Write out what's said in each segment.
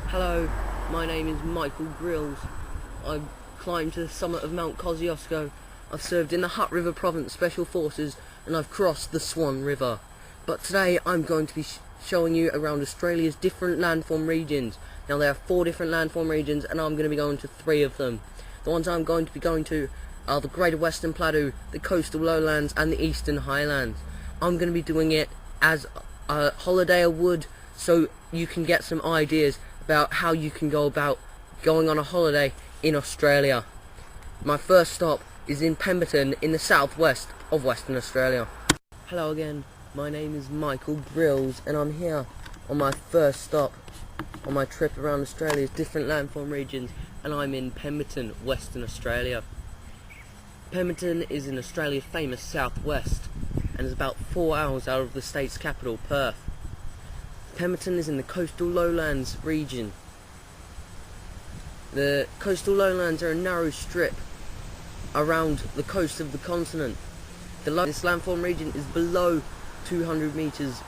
Hello, my name is Michael Grills. I've climbed to the summit of Mount Kosciuszko. I've served in the Hutt River Province Special Forces and I've crossed the Swan River. But today I'm going to be showing you around Australia's different landform regions. Now there are 4 different landform regions and I'm going to be going to 3 of them. The ones I'm going to be going to are the Greater Western Plateau, the Coastal Lowlands and the Eastern Highlands. I'm going to be doing it as a holiday I would, so you can get some ideas about how you can go about going on a holiday in Australia. My first stop is in Pemberton in the southwest of Western Australia. Hello again, my name is Michael Grills and I'm here on my first stop on my trip around Australia's different landform regions, and I'm in Pemberton, Western Australia. Pemberton is in Australia's famous southwest and is about 4 hours out of the state's capital, Perth. Pemberton is in the Coastal Lowlands region. The Coastal Lowlands are a narrow strip around the coast of the continent. This landform region is below 200 meters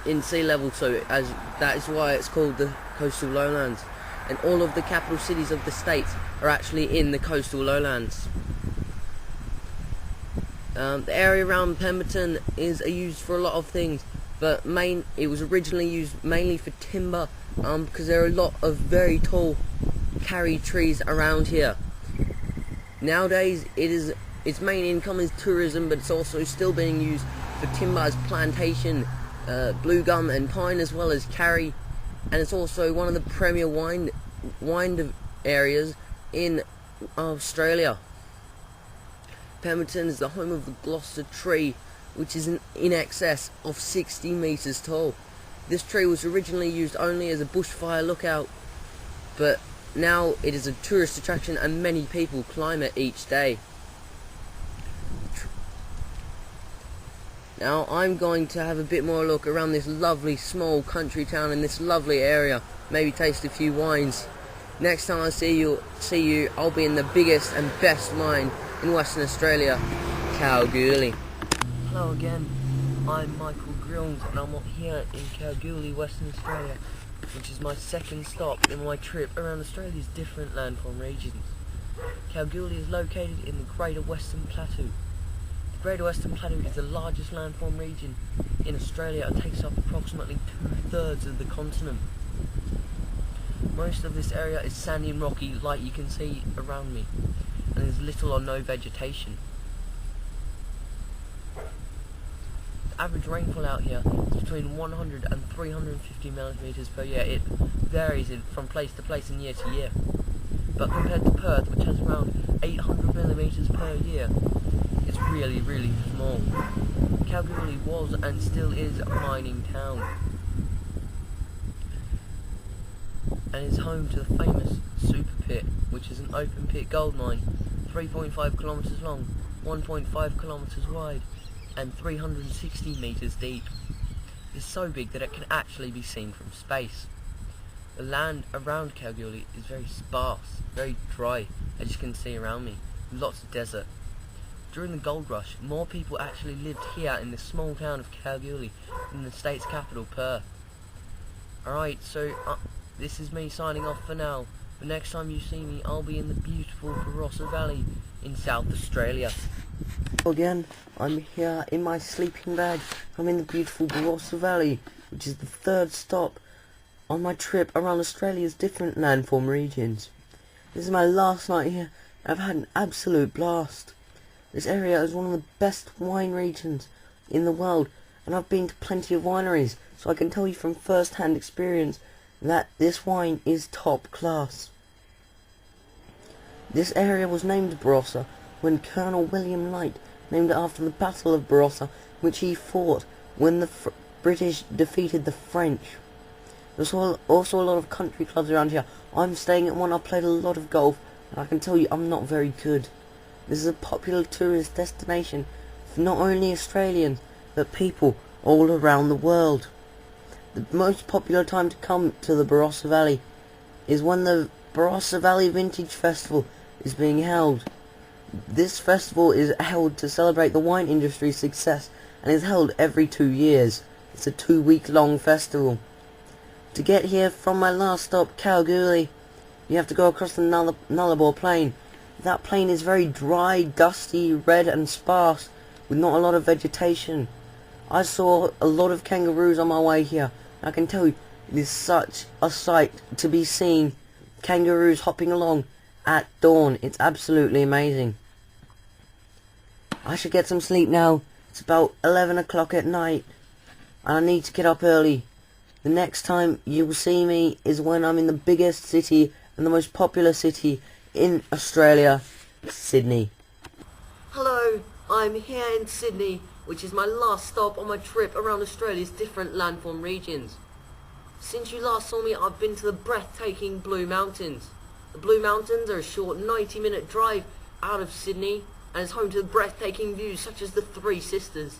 in sea level, so that is why it's called the Coastal Lowlands. And all of the capital cities of the state are actually in the Coastal Lowlands. The area around Pemberton is used for a lot of things, but it was originally used mainly for timber, because there are a lot of very tall karri trees around here. Nowadays its main income is tourism, but it's also still being used for timber as plantation, blue gum and pine, as well as karri, and it's also one of the premier wine areas in Australia. Pemberton is the home of the Gloucester tree, which is in excess of 60 meters tall. This tree was originally used only as a bushfire lookout, but now it is a tourist attraction and many people climb it each day. Now I'm going to have a bit more look around this lovely small country town in this lovely area, maybe taste a few wines. Next time I see you, I'll be in the biggest and best mine in Western Australia, Kalgoorlie. Hello again, I'm Michael Grills and I'm here in Kalgoorlie, Western Australia, which is my second stop in my trip around Australia's different landform regions. Kalgoorlie is located in the Greater Western Plateau. The Greater Western Plateau is the largest landform region in Australia and takes up approximately 2/3 of the continent. Most of this area is sandy and rocky, like you can see around me, and there's little or no vegetation. The average rainfall out here is between 100 and 350 millimeters per year. It varies from place to place and year to year. But compared to Perth, which has around 800 millimeters per year, it's really, really small. Kalgoorlie was and still is a mining town, and is home to the famous Super Pit, which is an open pit gold mine, 3.5 kilometers long, 1.5 kilometers wide, and 360 meters deep. It's so big that it can actually be seen from space. The land around Kalgoorlie is very sparse, very dry, as you can see around me, lots of desert. During the gold rush, more people actually lived here in the small town of Kalgoorlie than the state's capital, Perth. Alright, so this is me signing off for now. But next time you see me, I'll be in the beautiful Barossa Valley in South Australia. Again, I'm here in my sleeping bag. I'm in the beautiful Barossa Valley, which is the 3rd stop on my trip around Australia's different landform regions. This is my last night here. I've had an absolute blast. This area is one of the best wine regions in the world, and I've been to plenty of wineries, so I can tell you from first-hand experience that this wine is top class. This area was named Barossa when Colonel William Light named it after the Battle of Barossa, which he fought when the British defeated the French. There's also a lot of country clubs around here. I'm staying at one. I've played a lot of golf, and I can tell you I'm not very good. This is a popular tourist destination for not only Australians, but people all around the world. The most popular time to come to the Barossa Valley is when the Barossa Valley Vintage Festival is being held. This festival is held to celebrate the wine industry's success and is held every 2 years. It's a 2-week long festival. To get here from my last stop, Kalgoorlie, you have to go across the Nullarbor Plain. That plain is very dry, dusty, red and sparse, with not a lot of vegetation. I saw a lot of kangaroos on my way here. I can tell you, it is such a sight to be seen. Kangaroos hopping along at dawn. It's absolutely amazing. I should get some sleep now. It's about 11 o'clock at night, and I need to get up early. The next time you will see me is when I'm in the biggest city and the most popular city in Australia, Sydney. Hello, I'm here in Sydney, which is my last stop on my trip around Australia's different landform regions. Since you last saw me, I've been to the breathtaking Blue Mountains. The Blue Mountains are a short 90-minute drive out of Sydney, and is home to breathtaking views such as the Three Sisters.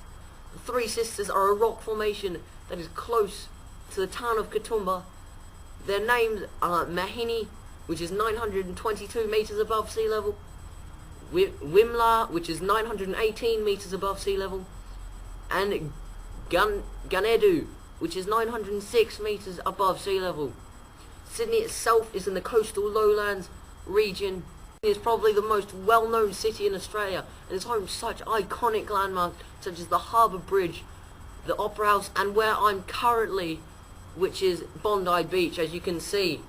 The Three Sisters are a rock formation that is close to the town of Katoomba. Their names are Mahini, which is 922 metres above sea level, Wimla, which is 918 metres above sea level, and Ganedu, which is 906 metres above sea level. Sydney itself is in the coastal lowlands region. It is probably the most well-known city in Australia, and is home to such iconic landmarks such as the Harbour Bridge, the Opera House, and where I'm currently, which is Bondi Beach, as you can see.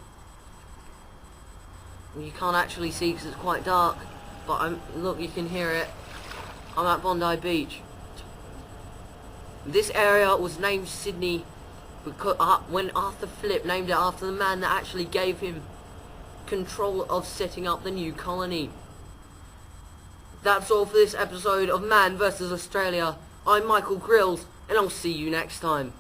You can't actually see because it's quite dark, but look, you can hear it. I'm at Bondi Beach. This area was named Sydney because when Arthur Phillip named it after the man that actually gave him control of setting up the new colony. That's all for this episode of Man vs Australia. I'm Michael Grills, and I'll see you next time.